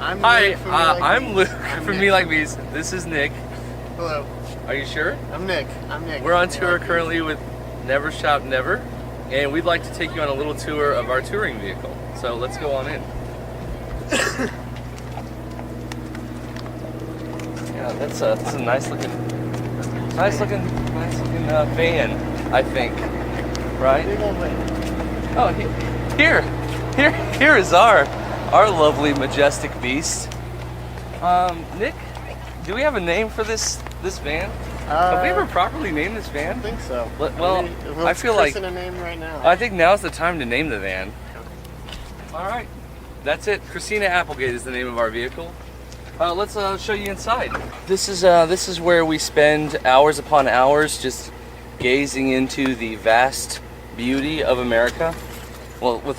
I'm Hi, Luke from Me Like I'm Bees. Luke I'm from Nick. Me Like Bees. This is Nick. Hello. Are you sure? I'm Nick. We're on from Me tour Like Bees. currently with Never Shout Never, and we'd like to take you on a little tour of our touring vehicle. So let's go on in. Yeah, that's a nice looking van, I think. Right? Big old van. Oh, here is our lovely majestic beast. Nick, do we have a name for this van? Have we ever properly named this I van? think so. Well, I feel like a name right now. I think now's the time to name the van. All right, that's it. Christina Applegate is the name of our vehicle. Let's show you inside. This is where we spend hours upon hours just gazing into the vast beauty of America. Well, with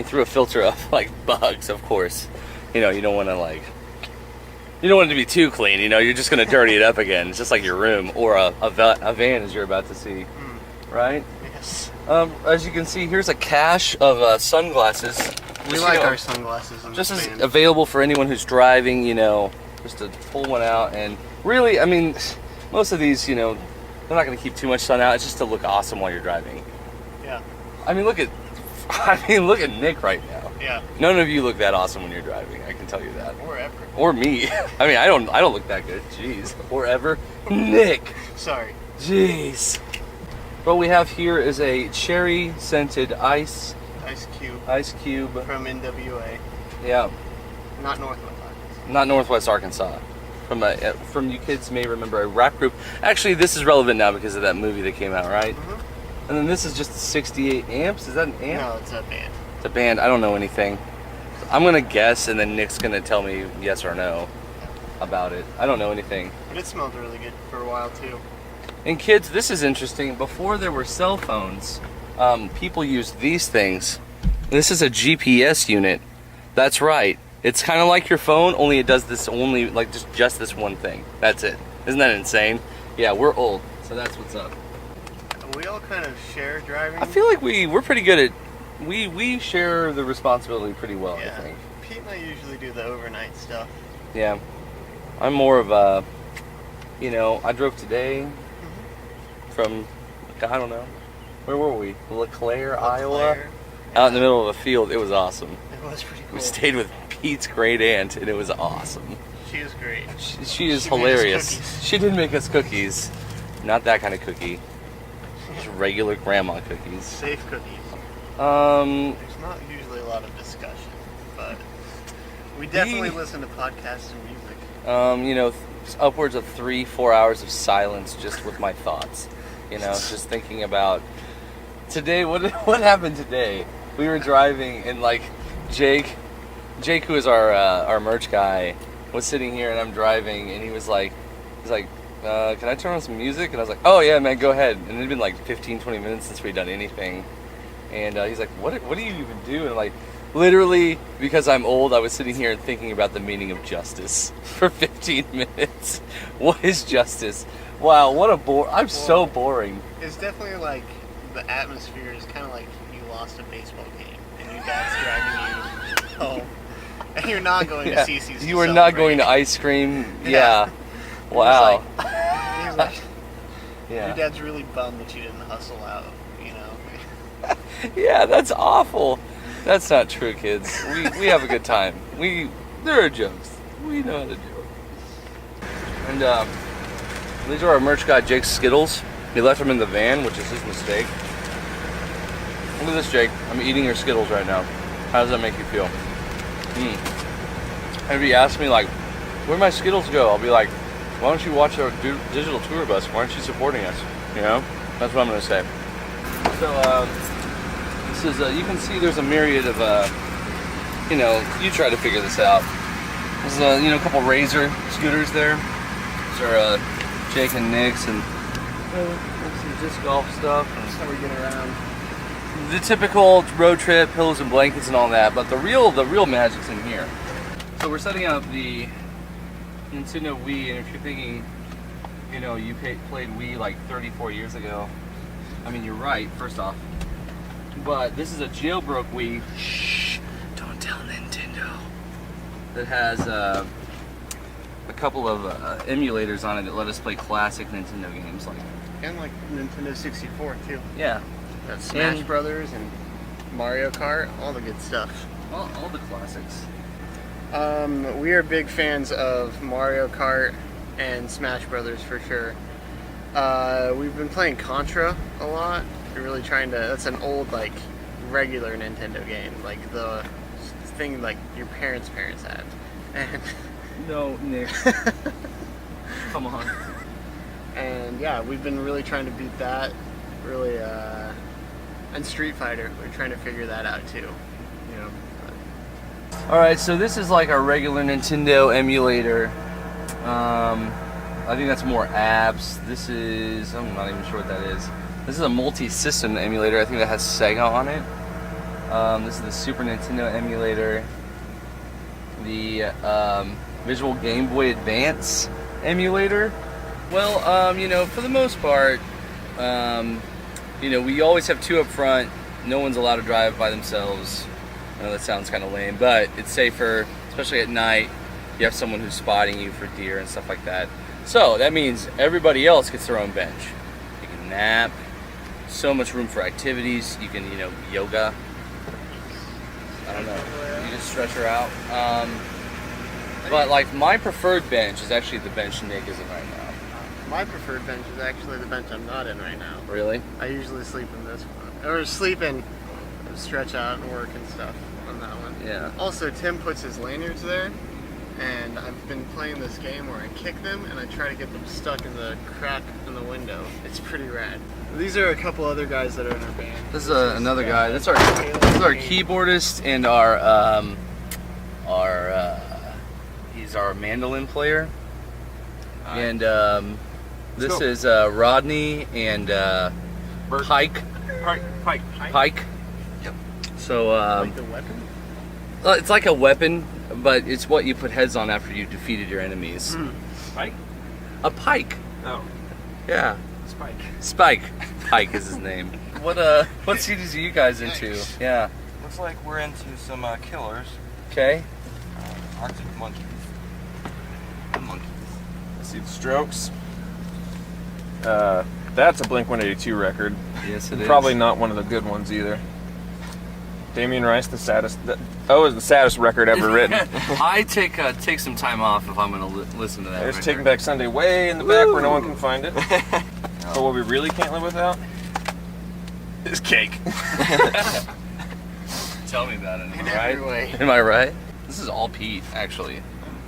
through a filter of like bugs, of course. You know, you don't want it to be too clean. You know, you're just going to dirty it up again. It's just like your room or a van, as you're about to see, right? Yes. As you can see, here's a cache of sunglasses. We like our sunglasses in Just this as van. available for anyone who's driving, you know, just to pull one out. And really, I mean, most of these, you know, they're not going to keep too much sun out. It's just to look awesome while you're driving. Yeah. I mean, look at Nick right now. Yeah. None of you look that awesome when you're driving. I can tell you that. Or ever. Or me. I mean, I don't look that good. Jeez. Or ever. Nick. Sorry. Jeez. What we have here is a cherry scented ice cube From NWA. Yeah. Not Northwest Arkansas. Not Northwest Arkansas. From you kids may remember a rap group. Actually, this is relevant now because of that movie that came out, right? Mm-hmm. And then this is just 68 amps. Is that an amp? No, it's a band. It's a band. I don't know anything. I'm gonna guess, and then Nick's gonna tell me yes or no about it. I don't know anything. But it smelled really good for a while too. And kids, this is interesting. Before there were cell phones, people used these things. This is a GPS unit. That's right. It's kind of like your phone, only it does this only like just this one thing. That's it. Isn't that insane? Yeah, we're old, so that's what's up. We all kind of share driving. I feel like we're pretty good at we share the responsibility pretty well. Yeah. I think. Pete and I usually do the overnight stuff. Yeah, I'm more of a, you know, I drove today from, I don't know, where were we? LeClaire, Iowa, out in the middle of a field. It was awesome. It was pretty cool. We stayed with Pete's great aunt, and it was awesome. She was great. She is She made us hilarious. cookies. She did make us cookies, not that kind of cookie, just regular grandma cookies. Safe cookies. Um, There's not usually a lot of discussion, but we definitely listen to podcasts and music. you know, upwards of 3-4 hours of silence just with my thoughts. You know, just thinking about today. What happened today? We were driving and like Jake, who is our merch guy, was sitting here and I'm driving and he's like, can I turn on some music? And I was like, oh yeah, man, go ahead. And it had been like 15-20 minutes since we'd done anything. And he's like, what do you even do? And I'm like, literally, because I'm old, I was sitting here and thinking about the meaning of justice for 15 minutes. What is justice? Wow, what a I'm so boring. It's definitely like the atmosphere is kind of like you lost a baseball game and your dad's driving you home, and you're not going to CC's. You were not going to ice cream. Yeah. Wow. He's like, Yeah. your dad's really bummed that you didn't hustle out. You know. Yeah, that's awful. That's not true, kids. We have a good time. There are jokes. We know how to do it. And these are our merch guy, Jake's Skittles. He left them in the van, which is his mistake. Look at this, Jake. I'm eating your Skittles right now. How does that make you feel? If you ask me, like, where'd my Skittles go? I'll be like, why don't you watch our digital tour bus? Why aren't you supporting us? You know? That's what I'm going to say. So, this is, you can see there's a myriad of, you know, you try to figure this out. There's, you know, a couple Razor scooters there. These are Jake and Nick's and some disc golf stuff. That's how we get around. The typical road trip, pillows and blankets and all that, but the real magic's in here. So we're setting up the Nintendo Wii, and if you're thinking, you know, you played Wii like 34 years ago, I mean, you're right, first off. But this is a jailbroke Wii. Shh, don't tell Nintendo. that has a couple of emulators on it that let us play classic Nintendo games like. And like Nintendo 64 too. Yeah. Got Smash Brothers and Mario Kart, all the good stuff. All the classics. We are big fans of Mario Kart and Smash Brothers for sure. We've been playing Contra a lot. We're really trying to. That's an old like regular Nintendo game, like the thing like your parents' had. And no, Nick. Come on. And yeah, we've been really trying to beat that. Really, and Street Fighter. We're trying to figure that out too. You know. All right, so this is like our regular Nintendo emulator. I think that's more apps. This is, I'm not even sure what that is. This is a multi-system emulator. I think that has Sega on it. This is the Super Nintendo emulator. The Visual Game Boy Advance emulator. Well, you know, for the most part, you know, we always have two up front. No one's allowed to drive by themselves. I know that sounds kind of lame, but it's safer, especially at night. You have someone who's spotting you for deer and stuff like that. So that means everybody else gets their own bench. You can nap. So much room for activities. You can, you know, yoga. I don't know. You can stretch her out. But like my preferred bench is actually the bench Nick is in right now. My preferred bench is actually the bench I'm not in right now. Really? I usually sleep in this one. Or sleep in, stretch out and work and stuff on that one. Yeah. Also, Tim puts his lanyards there, and I've been playing this game where I kick them and I try to get them stuck in the crack in the window. It's pretty rad. These are a couple other guys that are in our band. This is another guy. This is our keyboardist and he's our mandolin player. And this is Rodney and Pike. Pike. Yep. So Like the weapon? it's like a weapon, but it's what you put heads on after you defeated your enemies. Spike? A pike. Oh, Yeah. Spike. Spike. Pike is his name. What CDs are you guys into? Yeah. Looks like we're into some killers. Okay. Arctic monkeys. The monkeys. Let's see the Strokes. That's a Blink-182 record. Yes, it is. Probably not one of the good ones either. Damien Rice, the saddest. Is the saddest record ever written. I take some time off if I'm going to listen to that. There's record. Taking Back Sunday way in the back where no one can find it. But what we really can't live without is cake. Tell me about it. Am In I right? every way. Am I right? This is all Pete, actually.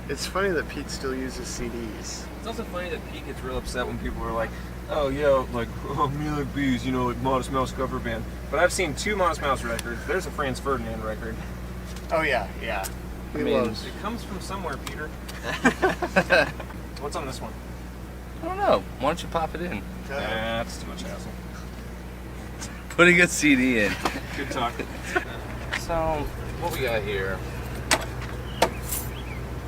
It's funny that Pete still uses CDs. It's also funny that Pete gets real upset when people are like, oh, yeah, like, oh, me like bees, you know, like Modest Mouse cover band. But I've seen two Modest Mouse records. There's a Franz Ferdinand record. Oh yeah, yeah. He mean, loves. It comes from somewhere, Peter. What's on this one? I don't know. Why don't you pop it in? That's too much hassle. Putting a CD in. Good talk. So, what we got here?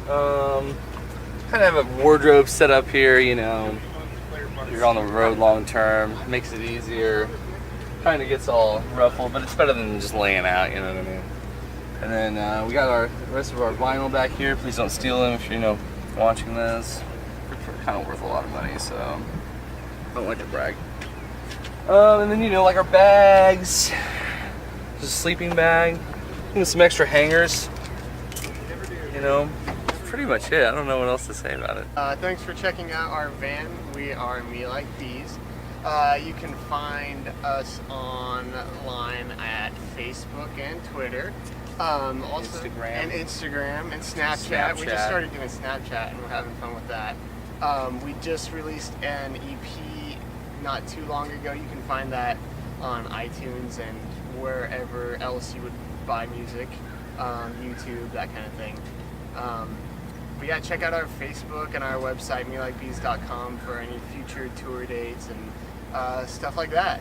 Kind of have a wardrobe set up here, you know. You're on the road long term, makes it easier. Kind of gets all ruffled, but it's better than just laying out, you know what I mean? And then we got the rest of our vinyl back here. Please don't steal them if you're, you know, watching this. They're kind of worth a lot of money, so I don't like to brag. And then, you know, like our bags. Just a sleeping bag. And some extra hangers. You know, pretty much it. I don't know what else to say about it. Thanks for checking out our van. We are Me Like Bees. You can find us online at Facebook and Twitter. Also Instagram and Snapchat. We just started doing Snapchat and we're having fun with that. We just released an EP not too long ago. You can find that on iTunes and wherever else you would buy music, YouTube, that kind of thing. But yeah, check out our Facebook and our website, melikebees.com, for any future tour dates and stuff like that.